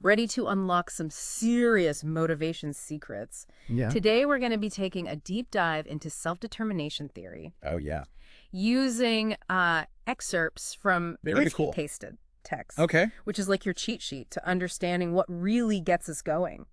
ready to unlock some serious motivation secrets. Yeah. Today, we're going to be taking a deep dive into self-determination theory Oh, yeah. using excerpts from Very cool. pasted text, Okay. which is like your cheat sheet to understanding what really gets us going.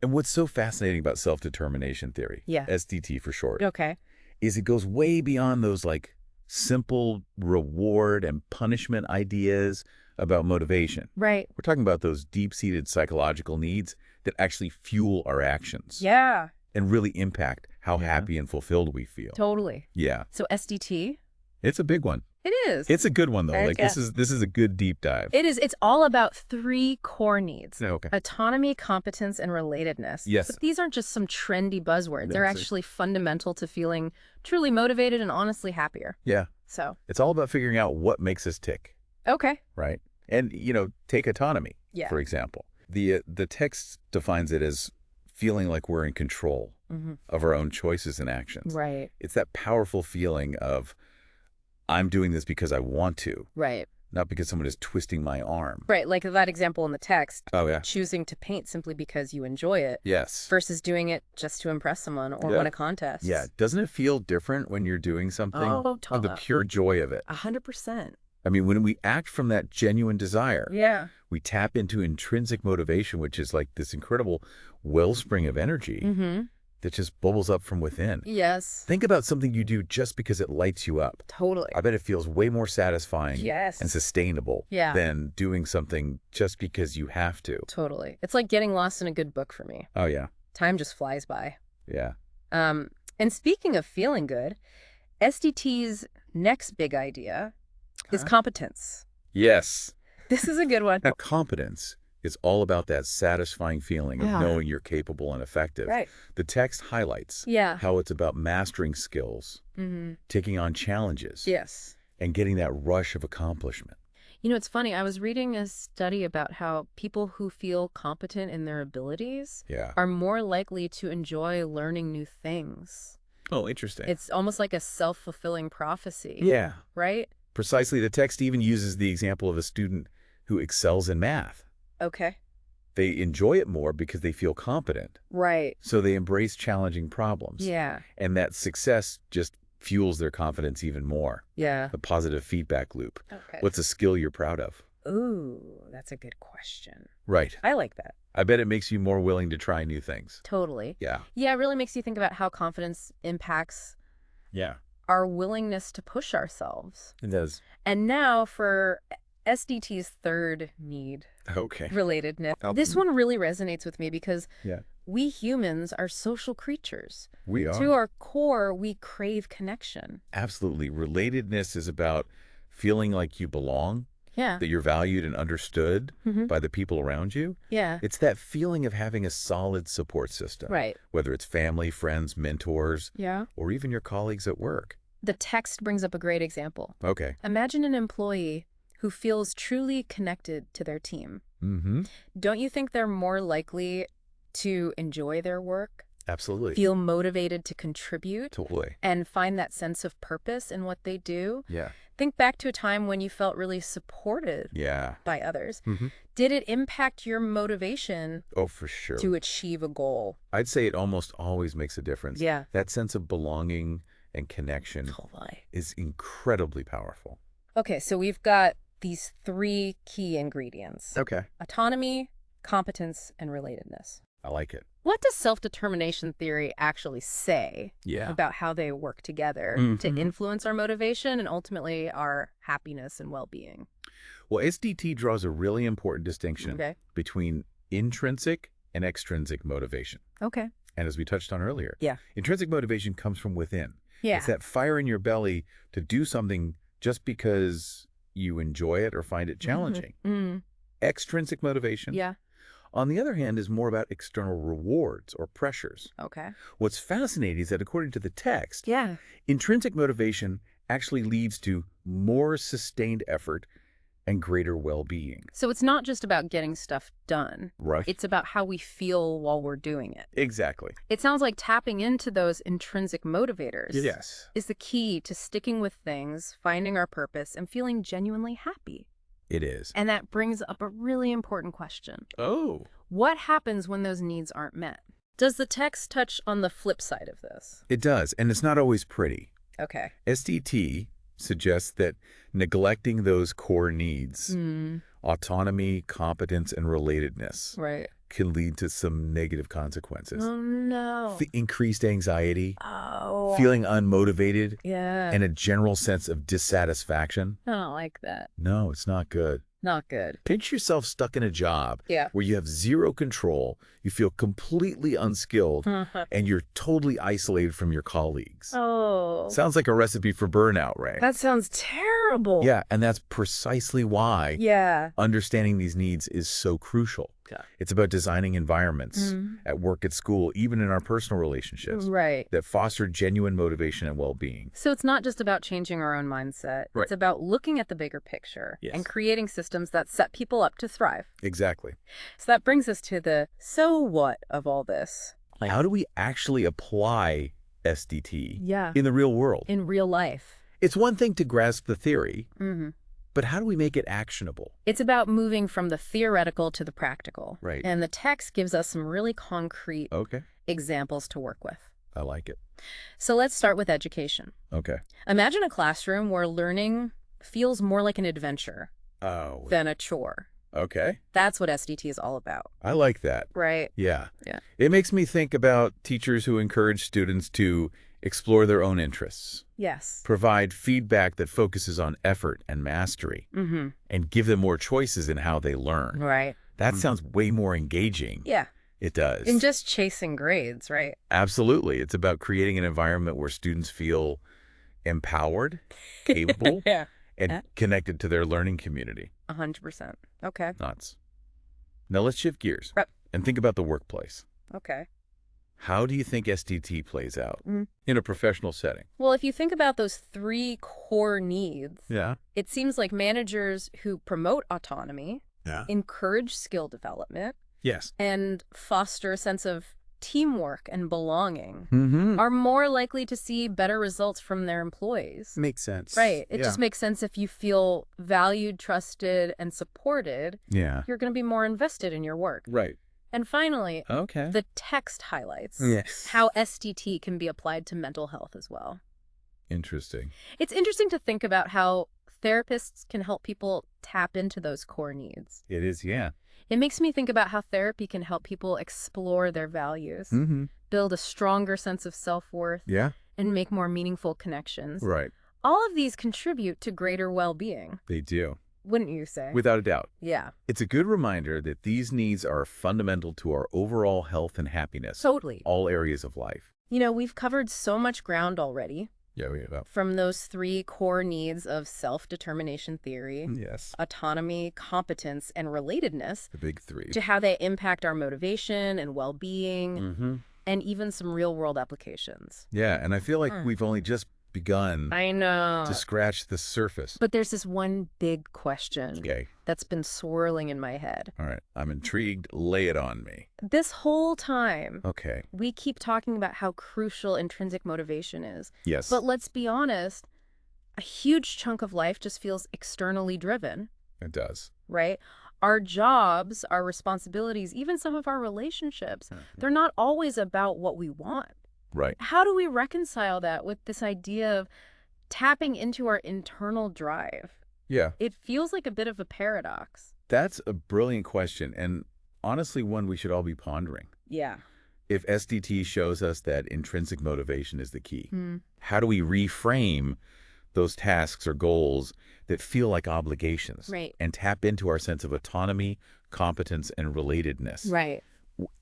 And what's so fascinating about self-determination theory, Yeah. SDT for short, Okay. is it goes way beyond those like simple reward and punishment ideas about motivation. Right. We're talking about those deep-seated psychological needs that actually fuel our actions Yeah, and really impact how happy and fulfilled we feel. totally. Yeah. So SDT, It's a big one. it is. It's a good one, though. Heck Like, yeah. this is a good deep dive. It is. It's all about 3 core needs. Okay. Autonomy, competence, and relatedness. Yes. But these aren't just some trendy buzzwords. They're That's it. actually fundamental to feeling truly motivated and honestly happier. Yeah. So, It's all about figuring out what makes us tick, okay. right? And, take autonomy, Yeah. for example. The text defines it as feeling like we're in control of our own choices and actions. Right. It's that powerful feeling of, I'm doing this because I want to, Right. not because someone is twisting my arm. Right. Like that example in the text, Oh, yeah. choosing to paint simply because you enjoy it Yes. versus doing it just to impress someone or Yeah. win a contest. Yeah. Doesn't it feel different when you're doing something Oh, of the totally. pure joy of it? 100%. I mean, when we act from that genuine desire, Yeah. we tap into intrinsic motivation, which is like this incredible wellspring of energy Mm-hmm. that just bubbles up from within. Yes. Think about something you do just because it lights you up. Totally. I bet it feels way more satisfying Yes. and sustainable Yeah. than doing something just because you have to. Totally. It's like getting lost in a good book for me. Oh, yeah. Time just flies by. Yeah. And speaking of feeling good, SDT's next big idea is competence. Yes. This is a good one. Now, competence is all about that satisfying feeling of Yeah. knowing you're capable and effective. Right. The text highlights Yeah. how it's about mastering skills, Mm-hmm. taking on challenges, Yes. and getting that rush of accomplishment. You know, it's funny. I was reading a study about how people who feel competent in their abilities Yeah. are more likely to enjoy learning new things. Oh, interesting. It's almost like a self-fulfilling prophecy. Yeah. Right? Precisely. The text even uses the example of a student who excels in math. Okay. They enjoy it more because they feel competent. Right. So they embrace challenging problems. Yeah. And that success just fuels their confidence even more. Yeah. The positive feedback loop. Okay. What's a skill you're proud of? Ooh, that's a good question. Right. I like that. I bet it makes you more willing to try new things. Totally. Yeah. Yeah, it really makes you think about how confidence impacts Yeah. our willingness to push ourselves. It does. And now for SDT's third need, Okay. relatedness. Oh. This one really resonates with me because Yeah. we humans are social creatures. We are. To our core, we crave connection. Absolutely. Relatedness is about feeling like you belong, Yeah. that you're valued and understood Mhm. by the people around you. Yeah. It's that feeling of having a solid support system. Right. Whether it's family, friends, mentors, Yeah. or even your colleagues at work. The text brings up a great example. Okay. Imagine an employee who feels truly connected to their team. Mm-hmm. Don't you think they're more likely to enjoy their work, Absolutely. feel motivated to contribute, Totally. and find that sense of purpose in what they do? Yeah. Think back to a time when you felt really supported Yeah. by others. Mm-hmm. Did it impact your motivation Oh, for sure. to achieve a goal? I'd say it almost always makes a difference. Yeah. That sense of belonging and connection Totally. is incredibly powerful. Okay, so we've got these 3 key ingredients: Okay. autonomy, competence, and relatedness. I like it. What does self-determination theory actually say Yeah. about how they work together to Mhm. influence our motivation and ultimately our happiness and well-being? Well, SDT draws a really important distinction Okay. between intrinsic and extrinsic motivation. Okay. And as we touched on earlier, Yeah. intrinsic motivation comes from within. Yeah. It's that fire in your belly to do something just because you enjoy it or find it challenging. Mm. Extrinsic motivation, Yeah. on the other hand, is more about external rewards or pressures. Okay. What's fascinating is that according to the text, Yeah. intrinsic motivation actually leads to more sustained effort and greater well-being. So it's not just about getting stuff done. Right. It's about how we feel while we're doing it. Exactly. It sounds like tapping into those intrinsic motivators Yes. is the key to sticking with things, finding our purpose, and feeling genuinely happy. It is. And that brings up a really important question. Oh. What happens when those needs aren't met? Does the text touch on the flip side of this? It does, and it's not always pretty. Okay. SDT suggests that neglecting those core needs, autonomy, competence, and relatedness, Right. can lead to some negative consequences. Oh, no. Increased anxiety, Oh. feeling unmotivated, Yeah. and a general sense of dissatisfaction. I don't like that. No, it's not good. Not good. Picture yourself stuck in a job Yeah. where you have zero control, you feel completely unskilled, and you're totally isolated from your colleagues. Oh. Sounds like a recipe for burnout, right? That sounds terrible. Yeah, and that's precisely why Yeah. understanding these needs is so crucial. Yeah. It's about designing environments at work, at school, even in our personal relationships Right. that foster genuine motivation and well-being. So it's not just about changing our own mindset. Right. It's about looking at the bigger picture Yes. and creating systems that set people up to thrive. Exactly. So that brings us to the so what of all this. How do we actually apply SDT Yeah. in the real world? In real life. It's one thing to grasp the theory, Mm-hmm. but how do we make it actionable? It's about moving from the theoretical to the practical. Right. And the text gives us some really concrete Okay. examples to work with. I like it. So let's start with education. Okay. Imagine a classroom where learning feels more like an adventure Oh. than a chore. Okay. That's what SDT is all about, I like that. right? Yeah. Yeah. It makes me think about teachers who encourage students to explore their own interests, Yes. provide feedback that focuses on effort and mastery, Mm-hmm. and give them more choices in how they learn. Right. That sounds way more engaging. Yeah. It does. And just chasing grades, right? Absolutely. It's about creating an environment where students feel empowered, capable, Yeah. and Yeah. connected to their learning community. 100%. Okay. Nuts. Now let's shift gears Right. and think about the workplace. Okay. How do you think SDT plays out Mm. in a professional setting? Well, if you think about those three core needs, Yeah. it seems like managers who promote autonomy, Yeah. encourage skill development, Yes. and foster a sense of teamwork and belonging Mm-hmm. are more likely to see better results from their employees. Makes sense. Right. It just makes sense if you feel valued, trusted, and supported, Yeah. you're going to be more invested in your work. Right. And finally, Okay. the text highlights Yes. how SDT can be applied to mental health as well. Interesting. It's interesting to think about how therapists can help people tap into those core needs. It is, yeah. It makes me think about how therapy can help people explore their values, Mm-hmm. build a stronger sense of self-worth, Yeah. and make more meaningful connections. Right. All of these contribute to greater well-being, They do. wouldn't you say? Without a doubt. Yeah, It's a good reminder that these needs are fundamental to our overall health and happiness, totally. all areas of life. You know, we've covered so much ground already, Yeah, we have. from those three core needs of self-determination theory, Yes. autonomy, competence, and relatedness, The big three. to how they impact our motivation and well-being, Mm-hmm. and even some real-world applications. Yeah, and I feel like we've only just begun I know. to scratch the surface. But there's this one big question Okay. that's been swirling in my head. All right. I'm intrigued. Lay it on me. This whole time, Okay. we keep talking about how crucial intrinsic motivation is. Yes. But let's be honest, a huge chunk of life just feels externally driven, It does. right? Our jobs, our responsibilities, even some of our relationships, they're not always about what we want. Right. How do we reconcile that with this idea of tapping into our internal drive? Yeah. It feels like a bit of a paradox. That's a brilliant question, and honestly one we should all be pondering. Yeah. If SDT shows us that intrinsic motivation is the key, Hmm. how do we reframe those tasks or goals that feel like obligations Right. and tap into our sense of autonomy, competence, and relatedness? Right.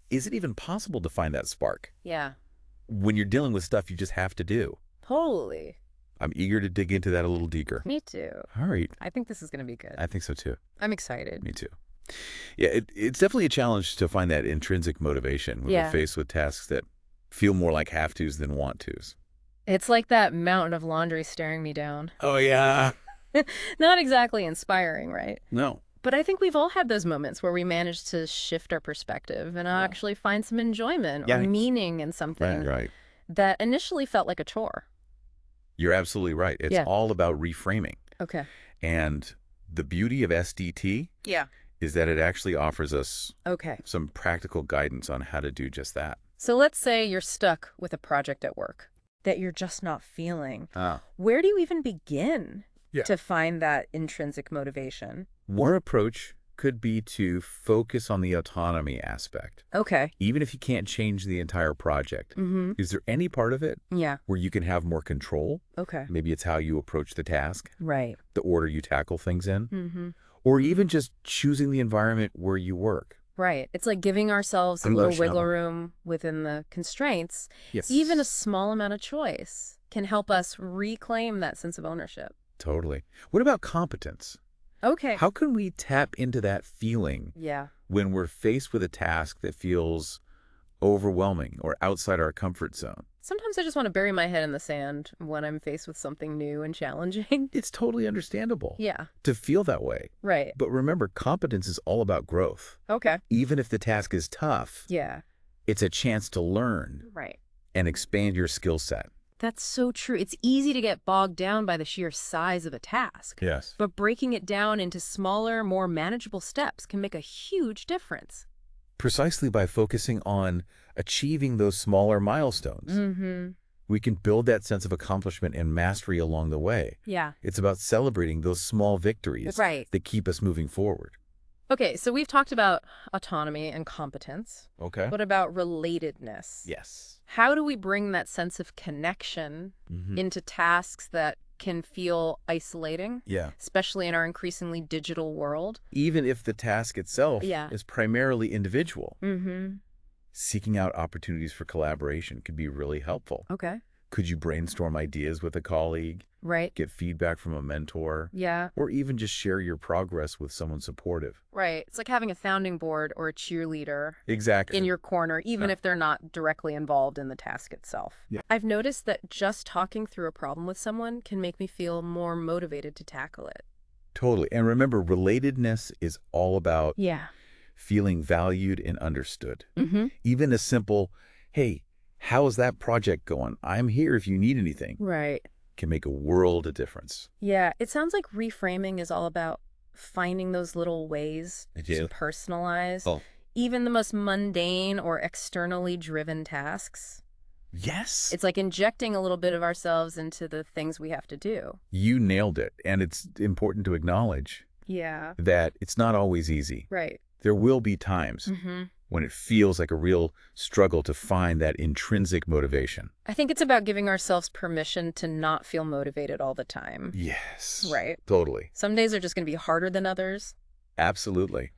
Is it even possible to find that spark Yeah. when you're dealing with stuff you just have to do? Totally. I'm eager to dig into that a little deeper. Me too. All right. I think this is going to be good. I think so too. I'm excited. Me too. Yeah, it's definitely a challenge to find that intrinsic motivation when Yeah. we're faced with tasks that feel more like have-tos than want-tos. It's like that mountain of laundry staring me down. Oh, yeah. Not exactly inspiring, right? No. But I think we've all had those moments where we manage to shift our perspective and actually find some enjoyment Yeah. or meaning in something Right. that initially felt like a chore. You're absolutely right. It's Yeah. all about reframing. Okay. And The beauty of SDT Yeah. is that it actually offers us Okay. some practical guidance on how to do just that. So let's say you're stuck with a project at work that you're just not feeling. Ah. Where do you even begin Yeah. to find that intrinsic motivation? One approach could be to focus on the autonomy aspect. Okay. Even if you can't change the entire project, is there any part of it Yeah. where you can have more control? Okay. Maybe it's how you approach the task, Right. the order you tackle things in, or even just choosing the environment where you work. Right. It's like giving ourselves a little Emotional. wiggle room within the constraints. Yes. Even a small amount of choice can help us reclaim that sense of ownership. Totally. What about competence? Okay. How can we tap into that feeling Yeah. when we're faced with a task that feels overwhelming or outside our comfort zone? Sometimes I just want to bury my head in the sand when I'm faced with something new and challenging. It's totally understandable Yeah. to feel that way. Right. But remember, competence is all about growth. Okay. Even if the task is tough, Yeah. it's a chance to learn Right. and expand your skill set. That's so true. It's easy to get bogged down by the sheer size of a task. Yes. But breaking it down into smaller, more manageable steps can make a huge difference. Precisely by focusing on achieving those smaller milestones, we can build that sense of accomplishment and mastery along the way. Yeah. It's about celebrating those small victories Right. that keep us moving forward. Okay, so we've talked about autonomy and competence. Okay. What about relatedness? Yes. How do we bring that sense of connection into tasks that can feel isolating, Yeah. especially in our increasingly digital world? Even if the task itself Yeah. is primarily individual, Mm-hmm. seeking out opportunities for collaboration could be really helpful. Okay. Could you brainstorm ideas with a colleague, Right. get feedback from a mentor, Yeah. or even just share your progress with someone supportive? Right. It's like having a sounding board or a cheerleader Exactly. in your corner, even if they're not directly involved in the task itself. Yeah. I've noticed that just talking through a problem with someone can make me feel more motivated to tackle it. Totally. And remember, relatedness is all about Yeah. feeling valued and understood. Mm-hmm. Even a simple, hey, how's that project going? I'm here if you need anything, Right. can make a world of difference. Yeah. It sounds like reframing is all about finding those little ways I to do. personalize Oh. even the most mundane or externally driven tasks. Yes. It's like injecting a little bit of ourselves into the things we have to do. You nailed it. And it's important to acknowledge Yeah. that it's not always easy. Right. There will be times when it feels like a real struggle to find that intrinsic motivation. I think it's about giving ourselves permission to not feel motivated all the time. Yes. Right. Totally. Some days are just going to be harder than others. Absolutely.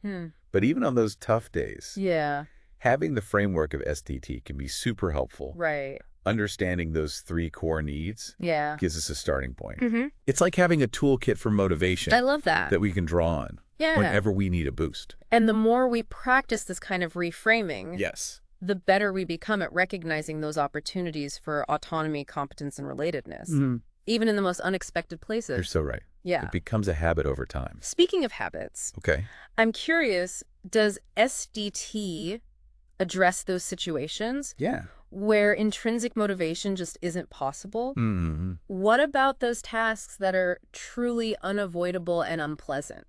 But even on those tough days, Yeah. having the framework of SDT can be super helpful. Right. Understanding those 3 core needs Yeah. gives us a starting point. Mm-hmm. It's like having a toolkit for motivation I love that. that we can draw on Yeah. whenever we need a boost. And the more we practice this kind of reframing, Yes. the better we become at recognizing those opportunities for autonomy, competence, and relatedness, even in the most unexpected places. You're so right. Yeah. It becomes a habit over time. Speaking of habits, Okay. I'm curious, does SDT address those situations Yeah. where intrinsic motivation just isn't possible? What about those tasks that are truly unavoidable and unpleasant?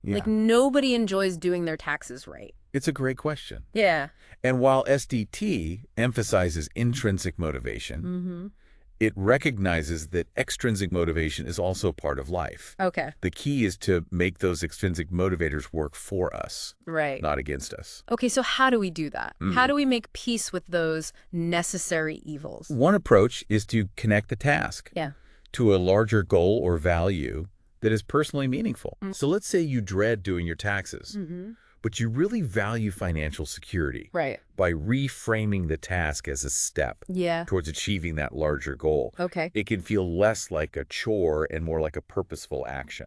Yeah. Like nobody enjoys doing their taxes right. It's a great question. Yeah. And while SDT emphasizes intrinsic motivation, it recognizes that extrinsic motivation is also part of life. Okay. The key is to make those extrinsic motivators work for us, Right. not against us. Okay, so how do we do that? How do we make peace with those necessary evils? One approach is to connect the task Yeah. to a larger goal or value that is personally meaningful. So let's say you dread doing your taxes, but you really value financial security. Right. By reframing the task as a step Yeah. towards achieving that larger goal, Okay. it can feel less like a chore and more like a purposeful action.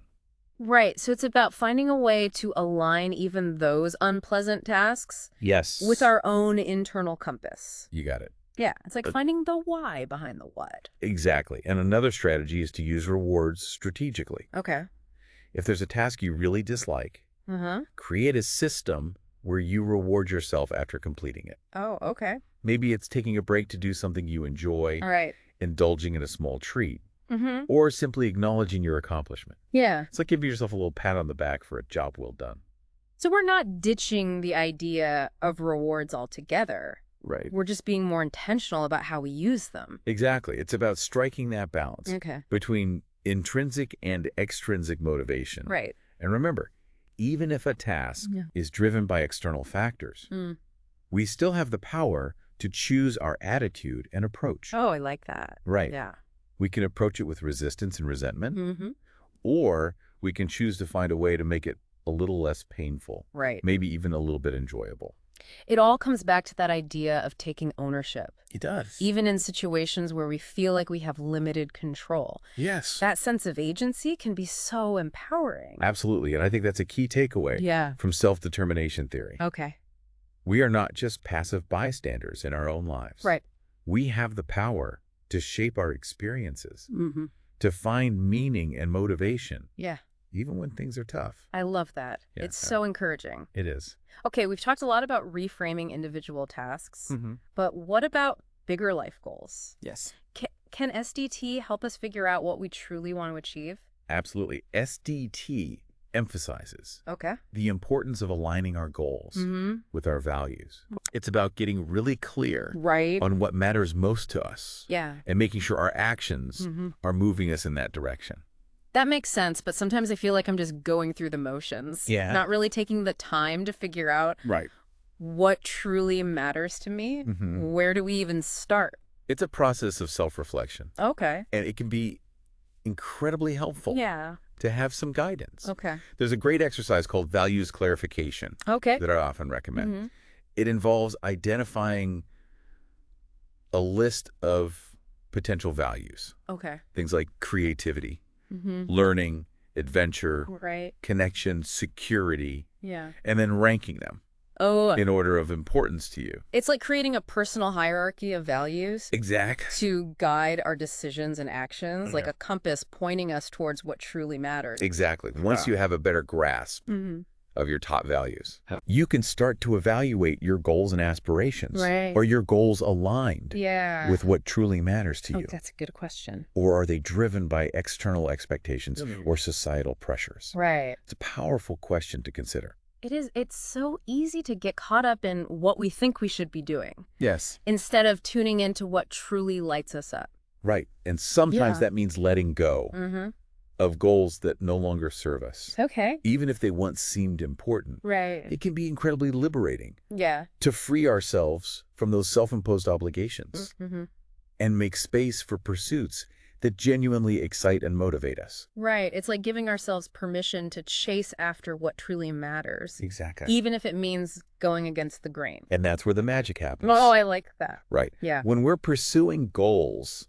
Right. So it's about finding a way to align even those unpleasant tasks Yes. with our own internal compass. You got it. Yeah. It's like finding the why behind the what. Exactly. And another strategy is to use rewards strategically. Okay. If there's a task you really dislike, Uh-huh. create a system where you reward yourself after completing it. Oh, okay. Maybe it's taking a break to do something you enjoy, All right. indulging in a small treat, Mm-hmm. or simply acknowledging your accomplishment. Yeah. It's like giving yourself a little pat on the back for a job well done. So we're not ditching the idea of rewards altogether. Right. We're just being more intentional about how we use them. Exactly. It's about striking that balance Okay. between intrinsic and extrinsic motivation. Right. And remember, even if a task Yeah. is driven by external factors, we still have the power to choose our attitude and approach. Oh, I like that. Right. Yeah. We can approach it with resistance and resentment, Mm-hmm. or we can choose to find a way to make it a little less painful, Right. maybe even a little bit enjoyable. It all comes back to that idea of taking ownership, It does. even in situations where we feel like we have limited control. Yes. That sense of agency can be so empowering. Absolutely. And I think that's a key takeaway Yeah. from self-determination theory. Okay. We are not just passive bystanders in our own lives. Right. We have the power to shape our experiences, Mm-hmm. to find meaning and motivation, Yeah. even when things are tough. I love that. Yeah, It's so encouraging. It is. Okay, we've talked a lot about reframing individual tasks, but what about bigger life goals? Yes. Can SDT help us figure out what we truly want to achieve? Absolutely. SDT emphasizes Okay. the importance of aligning our goals with our values. It's about getting really clear Right. on what matters most to us Yeah. and making sure our actions are moving us in that direction. That makes sense, but sometimes I feel like I'm just going through the motions. Yeah. Not really taking the time to figure out Right. what truly matters to me. Where do we even start? It's a process of self-reflection, Okay. and it can be incredibly helpful Yeah. to have some guidance. Okay. There's a great exercise called values clarification Okay. that I often recommend. It involves identifying a list of potential values, Okay. things like creativity, learning, adventure, Right. connection, security, Yeah. and then ranking them Oh, in order of importance to you. it's like creating a personal hierarchy of values Exactly. to guide our decisions and actions, like Yeah. a compass pointing us towards what truly matters. Exactly. Once you have a better grasp of your top values, you can start to evaluate your goals and aspirations. Right. Are your goals aligned Yeah. with what truly matters to Oh, you? that's a good question. Or are they driven by external expectations or societal pressures? Right. It's a powerful question to consider. It is. It's so easy to get caught up in what we think we should be doing Yes. instead of tuning into what truly lights us up. Right. And sometimes Yeah. that means letting go of goals that no longer serve us. Okay. Even if they once seemed important, Right. it can be incredibly liberating Yeah. to free ourselves from those self-imposed obligations and make space for pursuits that genuinely excite and motivate us. Right. It's like giving ourselves permission to chase after what truly matters, Exactly. even if it means going against the grain. And that's where the magic happens. Oh, I like that. Right. Yeah. When we're pursuing goals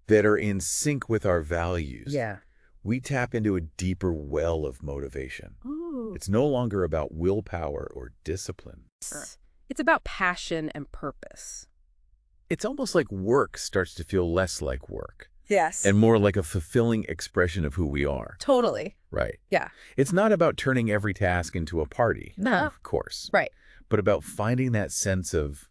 that are in sync with our values, Yeah. we tap into a deeper well of motivation. Ooh. It's no longer about willpower or discipline. It's about passion and purpose. It's almost like work starts to feel less like work Yes. and more like a fulfilling expression of who we are. Totally. Right. Yeah. It's not about turning every task into a party, No. of course, Right. but about finding that sense of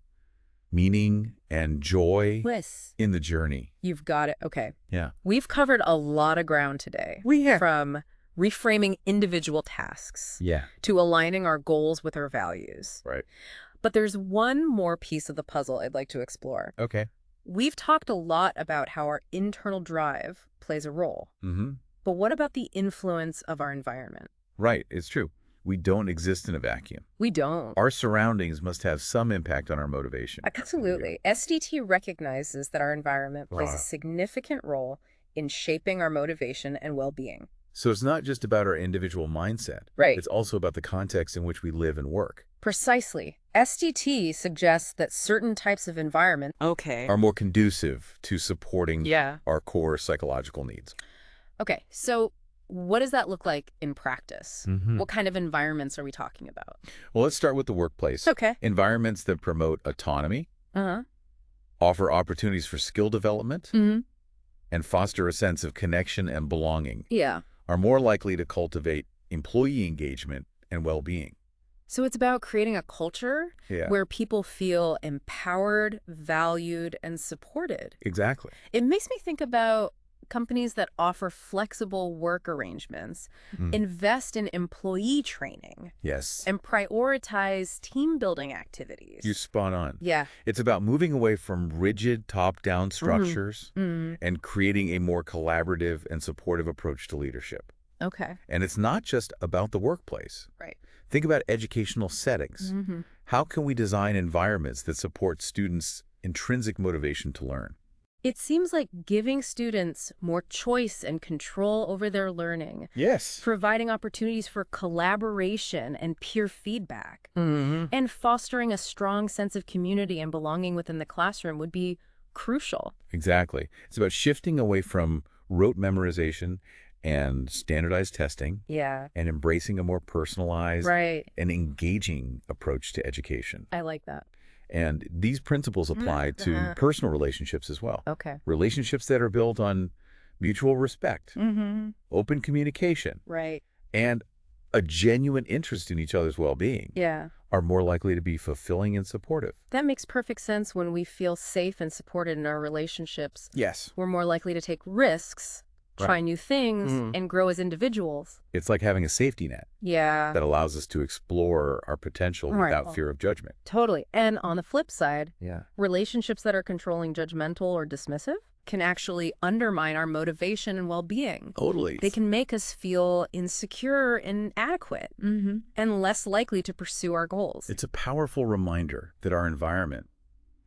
meaning and joy Bliss. in the journey. You've got it. Okay. Yeah. We've covered a lot of ground today. We have. From reframing individual tasks Yeah. to aligning our goals with our values. Right. But there's one more piece of the puzzle I'd like to explore. Okay. We've talked a lot about how our internal drive plays a role. But what about the influence of our environment? Right. It's true. We don't exist in a vacuum. We don't. Our surroundings must have some impact on our motivation. Absolutely. SDT recognizes that our environment plays Right. a significant role in shaping our motivation and well-being. So it's not just about our individual mindset. Right. It's also about the context in which we live and work. Precisely. SDT suggests that certain types of environment Are more conducive to supporting Yeah. our core psychological needs. Okay, so what does that look like in practice? What kind of environments are we talking about? Well, let's start with the workplace. Okay. Environments that promote autonomy, Uh-huh. offer opportunities for skill development, Mm-hmm. and foster a sense of connection and belonging Yeah. are more likely to cultivate employee engagement and well-being. So it's about creating a culture Yeah, where people feel empowered, valued, and supported. exactly. It makes me think about companies that offer flexible work arrangements, invest in employee training, Yes. and prioritize team-building activities. You're spot on. Yeah. It's about moving away from rigid top-down structures and creating a more collaborative and supportive approach to leadership. Okay. And it's not just about the workplace. Right. Think about educational settings. How can we design environments that support students' intrinsic motivation to learn? It seems like giving students more choice and control over their learning, Yes. providing opportunities for collaboration and peer feedback, and fostering a strong sense of community and belonging within the classroom would be crucial. Exactly. It's about shifting away from rote memorization and standardized testing Yeah. and embracing a more personalized Right. and engaging approach to education. I like that. And these principles apply to personal relationships as well. Okay. Relationships that are built on mutual respect, open communication, Right. and a genuine interest in each other's well-being Yeah. are more likely to be fulfilling and supportive. That makes perfect sense. When we feel safe and supported in our relationships, Yes. we're more likely to take risks, try new things, and grow as individuals. It's like having a safety net Yeah. that allows us to explore our potential Right. without fear of judgment. Totally. And on the flip side, Yeah. relationships that are controlling, judgmental, or dismissive can actually undermine our motivation and well-being. Totally. They can make us feel insecure and inadequate and less likely to pursue our goals. It's a powerful reminder that our environment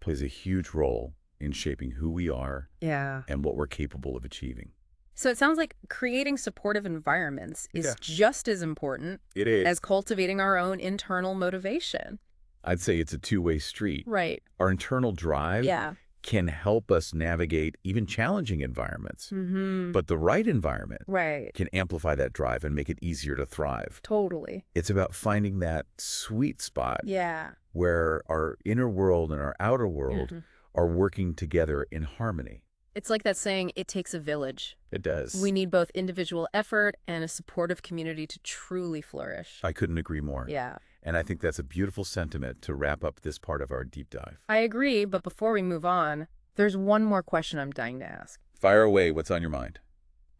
plays a huge role in shaping who we are Yeah. and what we're capable of achieving. So it sounds like creating supportive environments is just as important It is. as cultivating our own internal motivation. I'd say it's a two-way street. Right. Our internal drive Yeah. can help us navigate even challenging environments. But the right environment Right. can amplify that drive and make it easier to thrive. Totally. It's about finding that sweet spot Yeah. where our inner world and our outer world are working together in harmony. It's like that saying, it takes a village. It does. We need both individual effort and a supportive community to truly flourish. I couldn't agree more. Yeah. And I think that's a beautiful sentiment to wrap up this part of our deep dive. I agree, but before we move on, there's one more question I'm dying to ask. Fire away. What's on your mind?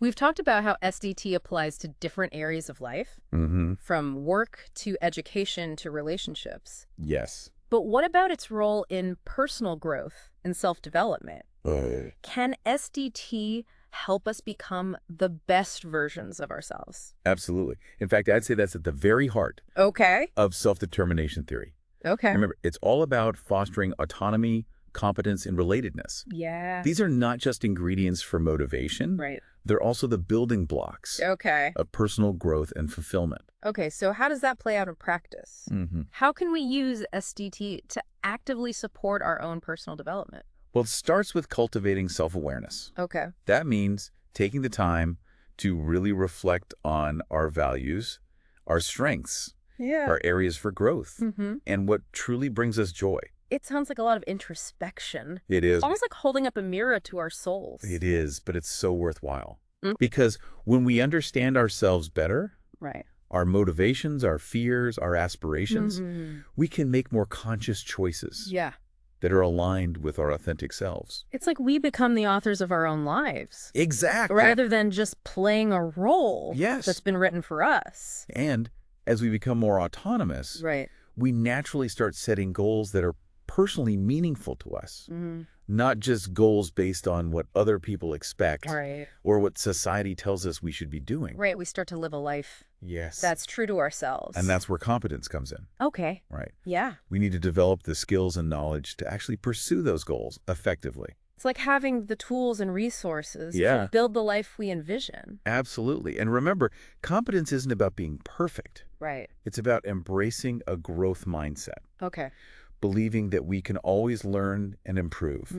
We've talked about how SDT applies to different areas of life, from work to education to relationships. Yes. But what about its role in personal growth and self-development? Can SDT help us become the best versions of ourselves? Absolutely. In fact, I'd say that's at the very heart Okay. of self-determination theory. Okay. Remember, it's all about fostering autonomy, competence, and relatedness. Yeah. These are not just ingredients for motivation. Right. They're also the building blocks Okay. of personal growth and fulfillment. Okay, so how does that play out in practice? How can we use SDT to actively support our own personal development? Well, it starts with cultivating self-awareness. Okay. That means taking the time to really reflect on our values, our strengths, Yeah. our areas for growth, and what truly brings us joy. It sounds like a lot of introspection. It is. Almost like holding up a mirror to our souls. It is, but it's so worthwhile. Because when we understand ourselves better, Right. our motivations, our fears, our aspirations, we can make more conscious choices Yeah. that are aligned with our authentic selves. It's like we become the authors of our own lives. Exactly. Rather than just playing a role that's been written for us. And as we become more autonomous, Right. we naturally start setting goals that are personally meaningful to us, not just goals based on what other people expect Right. or what society tells us we should be doing. Right. We start to live a life Yes. that's true to ourselves. And that's where competence comes in. Okay. Right. Yeah. We need to develop the skills and knowledge to actually pursue those goals effectively. It's like having the tools and resources Yeah. to build the life we envision. Absolutely. And remember, competence isn't about being perfect. Right. It's about embracing a growth mindset, Okay. believing that we can always learn and improve,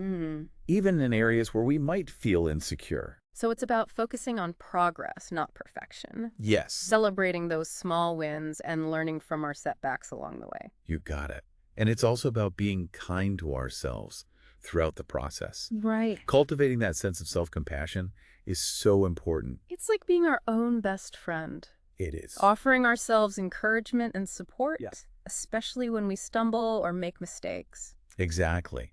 even in areas where we might feel insecure. So it's about focusing on progress, not perfection. Yes. Celebrating those small wins and learning from our setbacks along the way. You got it. And it's also about being kind to ourselves throughout the process. Right. Cultivating that sense of self-compassion is so important. It's like being our own best friend. It is. Offering ourselves encouragement and support, Yeah. especially when we stumble or make mistakes. Exactly.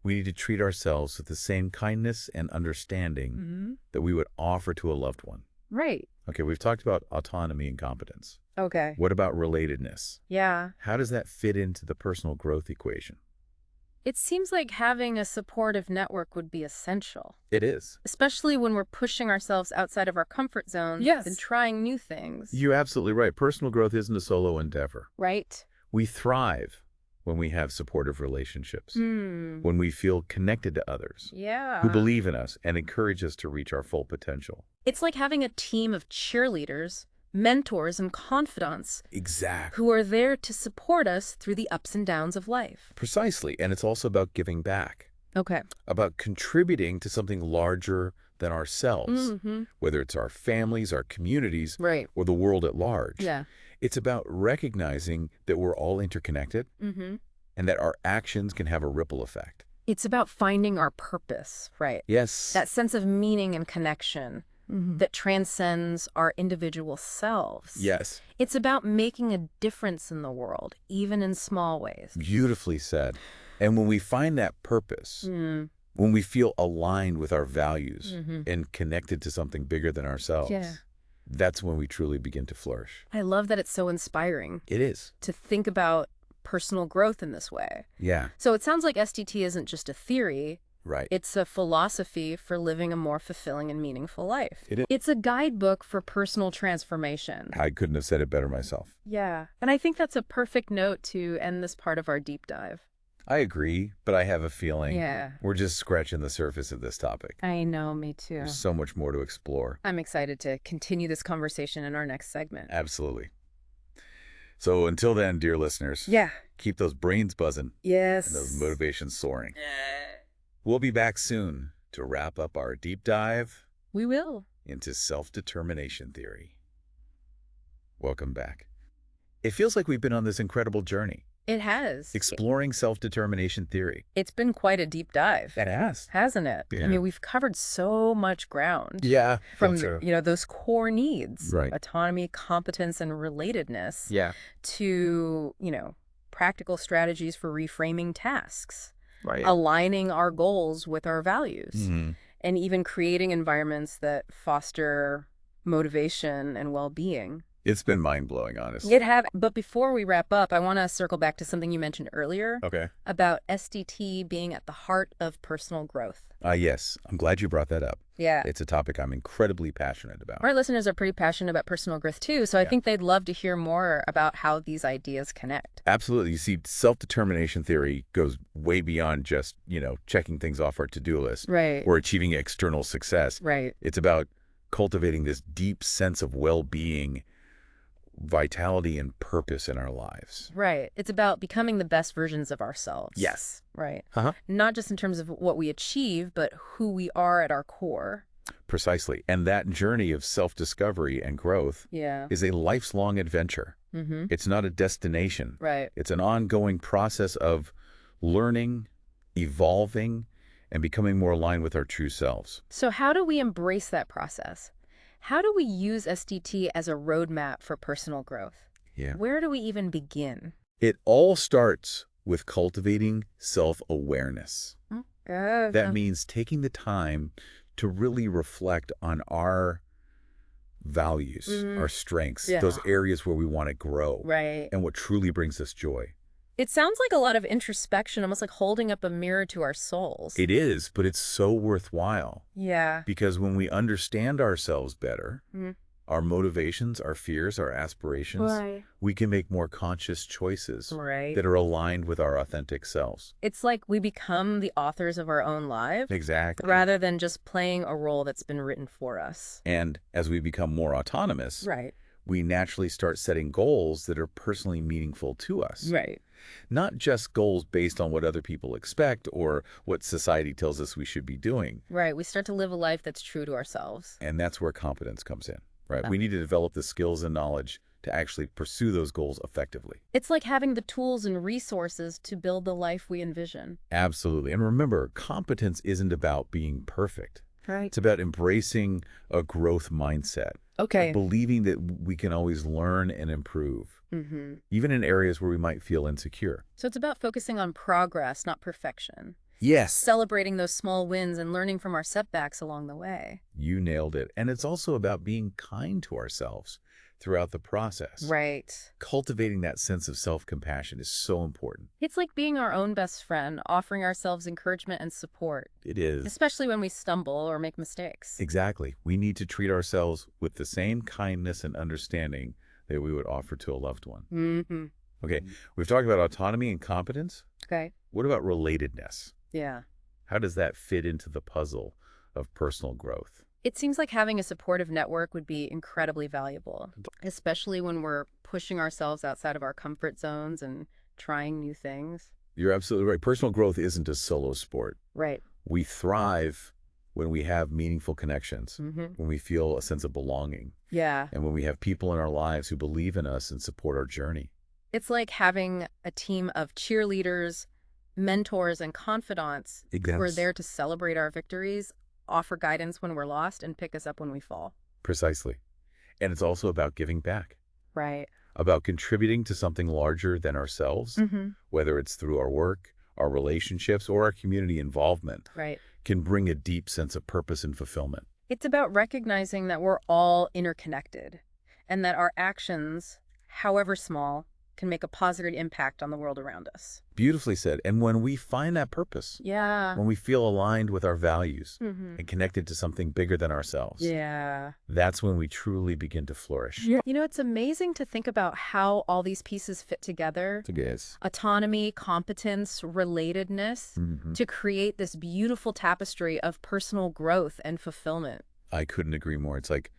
We need to treat ourselves with the same kindness and understanding that we would offer to a loved one. Right. Okay, we've talked about autonomy and competence. Okay. What about relatedness? Yeah. How does that fit into the personal growth equation? It seems like having a supportive network would be essential, It is. especially when we're pushing ourselves outside of our comfort zones and trying new things. You're absolutely right. Personal growth isn't a solo endeavor. Right? We thrive when we have supportive relationships, when we feel connected to others who believe in us and encourage us to reach our full potential. It's like having a team of cheerleaders, mentors, and confidants. Exactly. Who are there to support us through the ups and downs of life. Precisely. And it's also about giving back. Okay. About contributing to something larger than ourselves, whether it's our families, our communities, or the world at large. Yeah. It's about recognizing that we're all interconnected and that our actions can have a ripple effect. It's about finding our purpose, right? Yes. That sense of meaning and connection that transcends our individual selves. Yes. It's about making a difference in the world, even in small ways. Beautifully said. And when we find that purpose, when we feel aligned with our values and connected to something bigger than ourselves, that's when we truly begin to flourish. I love that it's so inspiring. It is. To think about personal growth in this way. Yeah. So it sounds like SDT isn't just a theory. Right. It's a philosophy for living a more fulfilling and meaningful life. It is. It's a guidebook for personal transformation. I couldn't have said it better myself. Yeah. And I think that's a perfect note to end this part of our deep dive. I agree, but I have a feeling we're just scratching the surface of this topic. I know, me too. There's so much more to explore. I'm excited to continue this conversation in our next segment. Absolutely. So until then, dear listeners, keep those brains buzzing. Yes. And those motivations soaring. We'll be back soon to wrap up our deep dive. We will. Into self-determination theory. Welcome back. It feels like we've been on this incredible journey. It has. Exploring self-determination theory. It's been quite a deep dive. It has. Hasn't it? Yeah. I mean, we've covered so much ground. Yeah. From, those core needs. Right. Autonomy, competence, and relatedness. Yeah. To, practical strategies for reframing tasks. Right. Aligning our goals with our values. And even creating environments that foster motivation and well-being. It's been mind-blowing, honestly. It have. But before we wrap up, I want to circle back to something you mentioned earlier. Okay. About SDT being at the heart of personal growth. Yes. I'm glad you brought that up. Yeah. It's a topic I'm incredibly passionate about. Our listeners are pretty passionate about personal growth, too. So I think they'd love to hear more about how these ideas connect. Absolutely. You see, self-determination theory goes way beyond just, checking things off our to-do list. Right. Or achieving external success. Right. It's about cultivating this deep sense of well-being, vitality, and purpose in our lives. Right. It's about becoming the best versions of ourselves. Yes. Right. Not just in terms of what we achieve, but who we are at our core. Precisely. And that journey of self-discovery and growth is a lifelong adventure. It's not a destination. Right. It's an ongoing process of learning, evolving, and becoming more aligned with our true selves. So how do we embrace that process? How do we use SDT as a roadmap for personal growth? Yeah. Where do we even begin? It all starts with cultivating self-awareness. That means taking the time to really reflect on our values, our strengths, those areas where we want to grow, and what truly brings us joy. It sounds like a lot of introspection, almost like holding up a mirror to our souls. It is, but it's so worthwhile. Yeah. Because when we understand ourselves better, our motivations, our fears, our aspirations, we can make more conscious choices that are aligned with our authentic selves. It's like we become the authors of our own lives. Exactly. Rather than just playing a role that's been written for us. And as we become more autonomous, we naturally start setting goals that are personally meaningful to us. Right. Not just goals based on what other people expect or what society tells us we should be doing. Right. We start to live a life that's true to ourselves. And that's where competence comes in, right? We need to develop the skills and knowledge to actually pursue those goals effectively. It's like having the tools and resources to build the life we envision. Absolutely. And remember, competence isn't about being perfect. Right. It's about embracing a growth mindset. Okay. Believing that we can always learn and improve, even in areas where we might feel insecure. So it's about focusing on progress, not perfection. Yes. Celebrating those small wins and learning from our setbacks along the way. You nailed it. And it's also about being kind to ourselves throughout the process. Right. Cultivating that sense of self-compassion is so important. It's like being our own best friend, offering ourselves encouragement and support. It is. Especially when we stumble or make mistakes. Exactly. We need to treat ourselves with the same kindness and understanding that we would offer to a loved one. Mm-hmm. Okay, we've talked about autonomy and competence. Okay. What about relatedness? Yeah. How does that fit into the puzzle of personal growth? It seems like having a supportive network would be incredibly valuable, especially when we're pushing ourselves outside of our comfort zones and trying new things. You're absolutely right. Personal growth isn't a solo sport. Right. We thrive when we have meaningful connections, when we feel a sense of belonging, Yeah. and when we have people in our lives who believe in us and support our journey. It's like having a team of cheerleaders, mentors, and confidants who are there to celebrate our victories, offer guidance when we're lost, and pick us up when we fall. Precisely. And it's also about giving back, Right. about contributing to something larger than ourselves, whether it's through our work, our relationships, or our community involvement, Right. can bring a deep sense of purpose and fulfillment. It's about recognizing that we're all interconnected and that our actions, however small, can make a positive impact on the world around us. Beautifully said. And when we find that purpose, Yeah. when we feel aligned with our values and connected to something bigger than ourselves, Yeah. that's when we truly begin to flourish. You know, it's amazing to think about how all these pieces fit together. Yes. Autonomy, competence, relatedness, to create this beautiful tapestry of personal growth and fulfillment. I couldn't agree more. It's like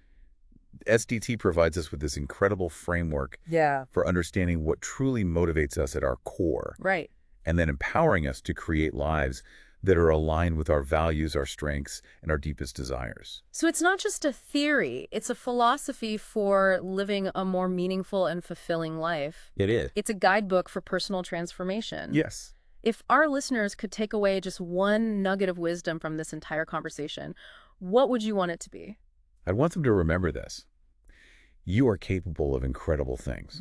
SDT provides us with this incredible framework for understanding what truly motivates us at our core. Right. And then empowering us to create lives that are aligned with our values, our strengths, and our deepest desires. So it's not just a theory, it's a philosophy for living a more meaningful and fulfilling life. It is. It's a guidebook for personal transformation. Yes. If our listeners could take away just one nugget of wisdom from this entire conversation, what would you want it to be? I'd want them to remember this. You are capable of incredible things.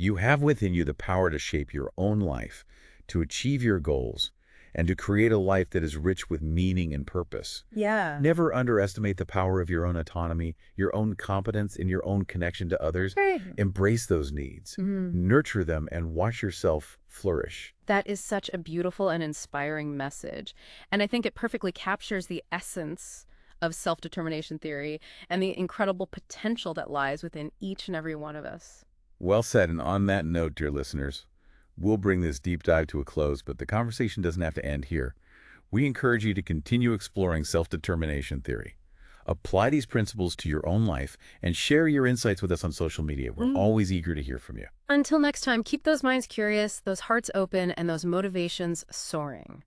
You have within you the power to shape your own life, to achieve your goals, and to create a life that is rich with meaning and purpose. Yeah. Never underestimate the power of your own autonomy, your own competence, and your own connection to others. Right. Embrace those needs, nurture them, and watch yourself flourish. That is such a beautiful and inspiring message. And I think it perfectly captures the essence of self-determination theory and the incredible potential that lies within each and every one of us. Well said. And on that note, dear listeners, we'll bring this deep dive to a close, but the conversation doesn't have to end here. We encourage you to continue exploring self-determination theory. Apply these principles to your own life and share your insights with us on social media. We're always eager to hear from you. Until next time, keep those minds curious, those hearts open, and those motivations soaring.